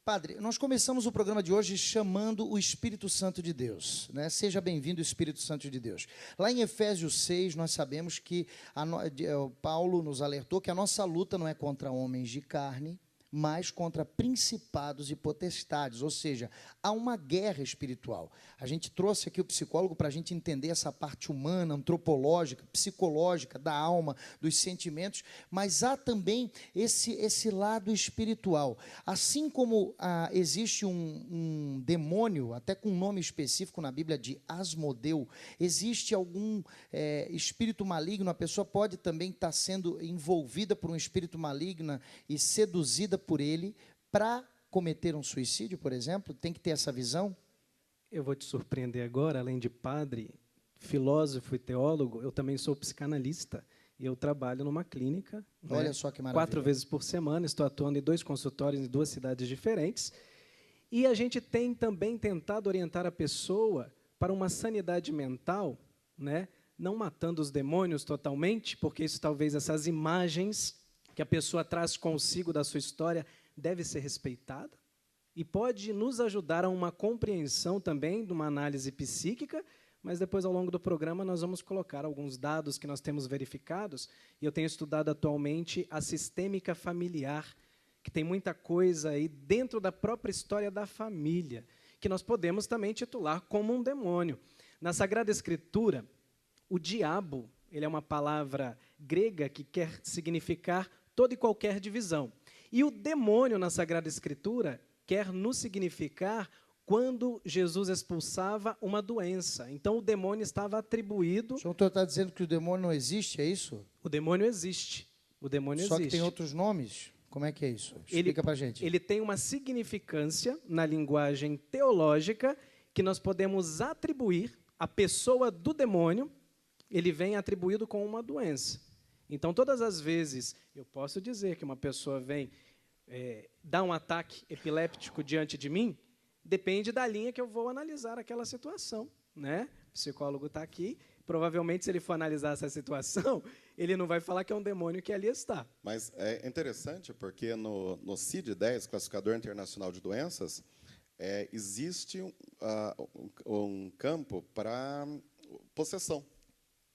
Padre, nós começamos o programa de hoje chamando o Espírito Santo de Deus, né? Seja bem-vindo, Espírito Santo de Deus. Lá em Efésios 6, nós sabemos que Paulo nos alertou que a nossa luta não é contra homens de carne, mas contra principados e potestades, ou seja, há uma guerra espiritual. A gente trouxe aqui o psicólogo para a gente entender essa parte humana, antropológica, psicológica, da alma, dos sentimentos, mas há também esse lado espiritual. Assim como existe um demônio, até com um nome específico na Bíblia de Asmodeu, existe algum espírito maligno, a pessoa pode também estar sendo envolvida por um espírito maligno e seduzida por ele para cometer um suicídio, por exemplo? Tem que ter essa visão? Eu vou te surpreender agora, além de padre, filósofo e teólogo, eu também sou psicanalista e eu trabalho numa clínica. Olha só que maravilha. 4 vezes por semana, estou atuando em 2 consultórios em 2 cidades diferentes. E a gente tem também tentado orientar a pessoa para uma sanidade mental, né? Não matando os demônios totalmente, porque isso talvez essas imagens que a pessoa traz consigo da sua história deve ser respeitada e pode nos ajudar a uma compreensão também de uma análise psíquica, mas depois, ao longo do programa, nós vamos colocar alguns dados que nós temos verificados, e eu tenho estudado atualmente a sistêmica familiar, que tem muita coisa aí dentro da própria história da família, que nós podemos também titular como um demônio. Na Sagrada Escritura, o diabo, ele é uma palavra grega que quer significar toda e qualquer divisão. E o demônio, na Sagrada Escritura, quer nos significar quando Jesus expulsava uma doença. Então, o demônio estava atribuído... O senhor está dizendo que o demônio não existe, é isso? O demônio existe. O demônio existe. Só que tem outros nomes? Como é que é isso? Explica para a gente. Ele tem uma significância na linguagem teológica que nós podemos atribuir à pessoa do demônio. Ele vem atribuído com uma doença. Então, todas as vezes, eu posso dizer que uma pessoa vem dar um ataque epiléptico diante de mim, depende da linha que eu vou analisar aquela situação, né? O psicólogo está aqui, provavelmente, se ele for analisar essa situação, ele não vai falar que é um demônio que ali está. Mas é interessante, porque no CID-10, Classificador Internacional de Doenças, existe um campo para possessão.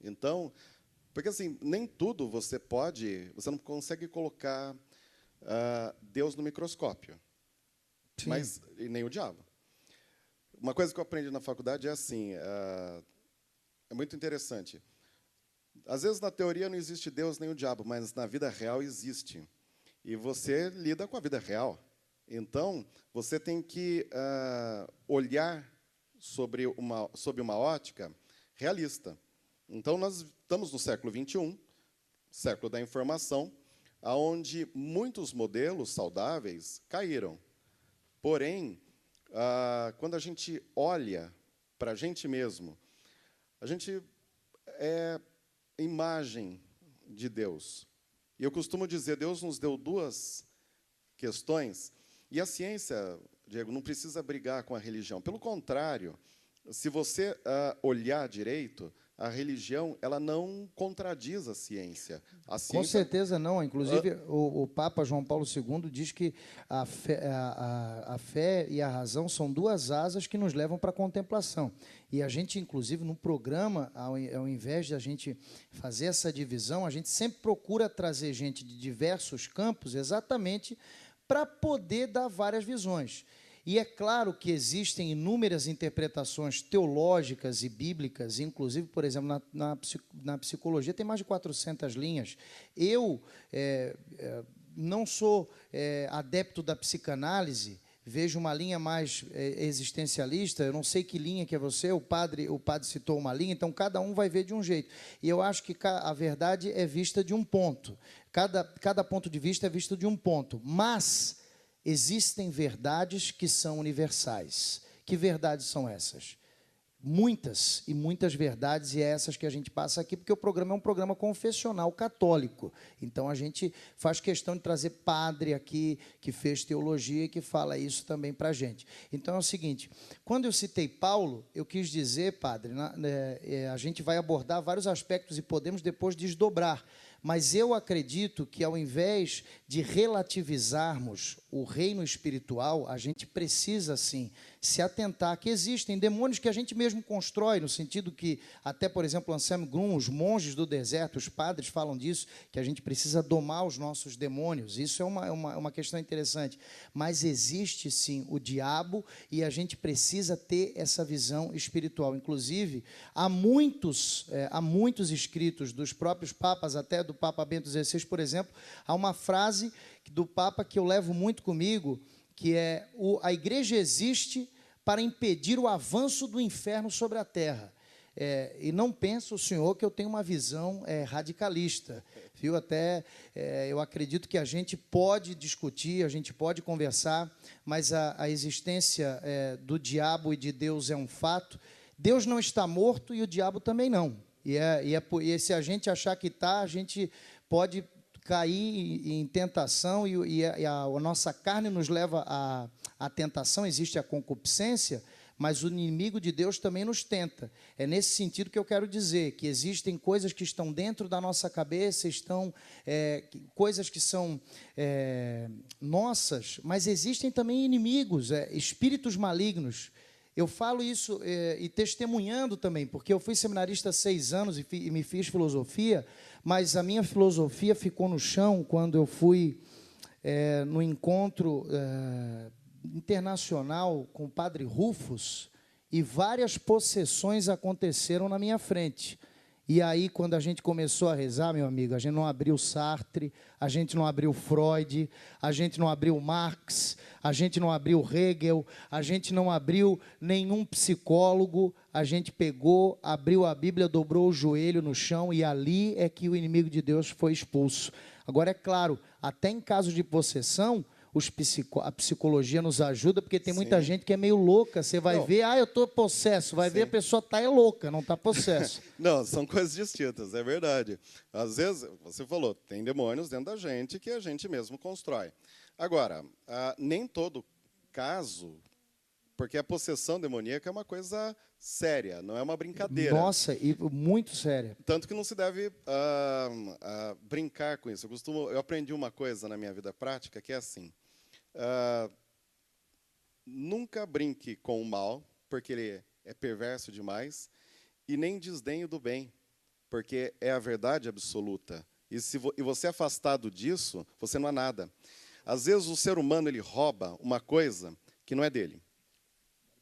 Então... Porque, assim, nem tudo você não consegue colocar Deus no microscópio. Sim. Mas e nem o diabo. Uma coisa que eu aprendi na faculdade é assim, é muito interessante. Às vezes, na teoria, não existe Deus nem o diabo, mas na vida real existe. E você lida com a vida real. Então, você tem que olhar sob uma ótica realista. Então, nós estamos no século XXI, século da informação, onde muitos modelos saudáveis caíram. Porém, quando a gente olha para a gente mesmo, a gente é imagem de Deus. E eu costumo dizer, Deus nos deu 2 questões, e a ciência, Diego, não precisa brigar com a religião. Pelo contrário, se você olhar direito, a religião ela não contradiz a ciência. Com certeza não. Inclusive, o Papa João Paulo II diz que a fé e a razão são 2 asas que nos levam para a contemplação. E a gente, inclusive, no programa, ao invés de a gente fazer essa divisão, a gente sempre procura trazer gente de diversos campos exatamente para poder dar várias visões. E é claro que existem inúmeras interpretações teológicas e bíblicas, inclusive, por exemplo, na psicologia tem mais de 400 linhas. Eu não sou adepto da psicanálise, vejo uma linha mais existencialista, eu não sei que linha que é você, o padre citou uma linha, então cada um vai ver de um jeito. E eu acho que a verdade é vista de um ponto, cada ponto de vista é visto de um ponto, mas... existem verdades que são universais. Que verdades são essas? Muitas e muitas verdades, e é essas que a gente passa aqui, porque o programa é um programa confessional católico. Então, a gente faz questão de trazer padre aqui, que fez teologia e que fala isso também para a gente. Então, é o seguinte, quando eu citei Paulo, eu quis dizer, padre, a gente vai abordar vários aspectos e podemos depois desdobrar. Mas eu acredito que, ao invés de relativizarmos o reino espiritual, a gente precisa, sim, se atentar que existem demônios que a gente mesmo constrói, no sentido que, até, por exemplo, Anselmo Grum, os monges do deserto, os padres falam disso, que a gente precisa domar os nossos demônios. Isso é uma questão interessante. Mas existe, sim, o diabo e a gente precisa ter essa visão espiritual. Inclusive, há muitos escritos dos próprios papas, até do Papa Bento XVI, por exemplo, há uma frase do Papa que eu levo muito comigo, que é: a igreja existe para impedir o avanço do inferno sobre a terra. E não pensa o senhor que eu tenho uma visão radicalista, viu? Até eu acredito que a gente pode discutir, a gente pode conversar, mas a existência do diabo e de Deus é um fato. Deus não está morto e o diabo também não. E se a gente achar que está, a gente pode cair em tentação e a nossa carne nos leva à tentação, existe a concupiscência, mas o inimigo de Deus também nos tenta. É nesse sentido que eu quero dizer que existem coisas que estão dentro da nossa cabeça, coisas que são nossas, mas existem também inimigos, espíritos malignos. Eu falo isso e testemunhando também, porque eu fui seminarista há 6 anos e me fiz filosofia, mas a minha filosofia ficou no chão quando eu fui no encontro internacional com o padre Rufus, e várias possessões aconteceram na minha frente. E aí, quando a gente começou a rezar, meu amigo, a gente não abriu Sartre, a gente não abriu Freud, a gente não abriu Marx, a gente não abriu Hegel, a gente não abriu nenhum psicólogo, a gente pegou, abriu a Bíblia, dobrou o joelho no chão, e ali é que o inimigo de Deus foi expulso. Agora, é claro, até em casos de possessão, a psicologia nos ajuda, porque tem muita gente que é meio louca. Você vai ver, eu estou possesso, vai ver, a pessoa está louca, não está possesso. Não, são coisas distintas, é verdade. Às vezes, você falou, tem demônios dentro da gente que a gente mesmo constrói. Agora, nem todo caso, porque a possessão demoníaca é uma coisa séria, não é uma brincadeira. Nossa, e muito séria. Tanto que não se deve brincar com isso. Eu aprendi uma coisa na minha vida prática, que é assim: nunca brinque com o mal, porque ele é perverso demais, e nem desdenhe do bem, porque é a verdade absoluta. E você é afastado disso, você não é nada. Às vezes o ser humano ele rouba uma coisa que não é dele.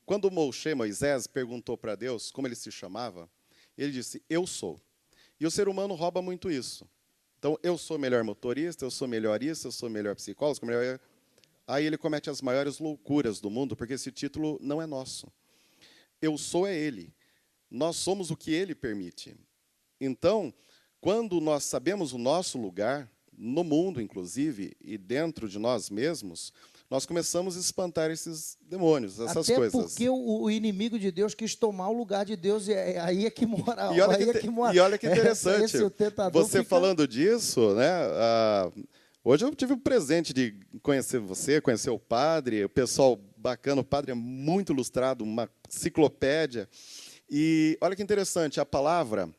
Quando Moisés perguntou para Deus como ele se chamava, ele disse, eu sou. E o ser humano rouba muito isso. Então, eu sou melhor motorista, eu sou melhor isso, eu sou melhor psicólogo, melhor... Aí ele comete as maiores loucuras do mundo, porque esse título não é nosso. Eu sou é ele. Nós somos o que ele permite. Então, quando nós sabemos o nosso lugar, no mundo, inclusive, e dentro de nós mesmos, nós começamos a espantar esses demônios, essas coisas. Até porque o inimigo de Deus quis tomar o lugar de Deus, e aí é que mora. E olha que interessante, você falando disso, né? Hoje eu tive o presente de conhecer você, conhecer o padre, o pessoal bacana, o padre é muito ilustrado, uma enciclopédia. E olha que interessante, a palavra,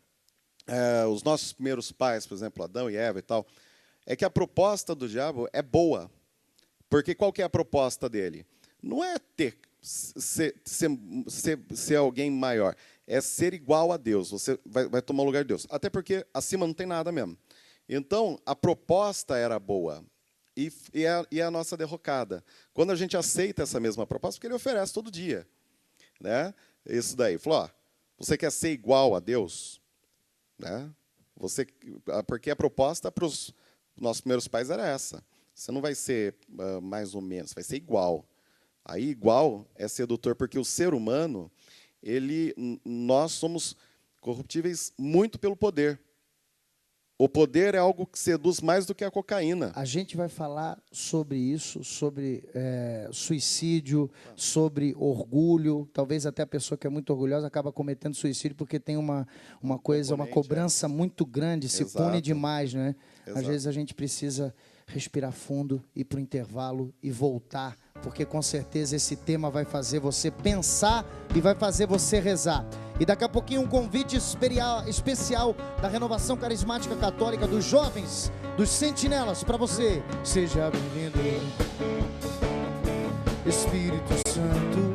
os nossos primeiros pais, por exemplo, Adão e Eva e tal, é que a proposta do diabo é boa. Porque qual que é a proposta dele? Não é ser alguém maior, é ser igual a Deus. Você vai tomar o lugar de Deus. Até porque acima não tem nada mesmo. Então, a proposta era boa. E a nossa derrocada. Quando a gente aceita essa mesma proposta, porque ele oferece todo dia. Né? Isso daí. Falou, você quer ser igual a Deus? Né? Porque a proposta para os nossos primeiros pais era essa. Você não vai ser mais ou menos, vai ser igual. Aí, igual é sedutor, porque o ser humano, nós somos corruptíveis muito pelo poder. O poder é algo que seduz mais do que a cocaína. A gente vai falar sobre isso, sobre suicídio, sobre orgulho. Talvez até a pessoa que é muito orgulhosa acaba cometendo suicídio porque tem uma cobrança muito grande, se pune demais, né? Às vezes a gente precisa respirar fundo, ir para o intervalo e voltar, porque com certeza esse tema vai fazer você pensar e vai fazer você rezar. E daqui a pouquinho um convite especial da Renovação Carismática Católica, dos jovens, dos sentinelas, para você. Seja bem-vindo. Espírito Santo.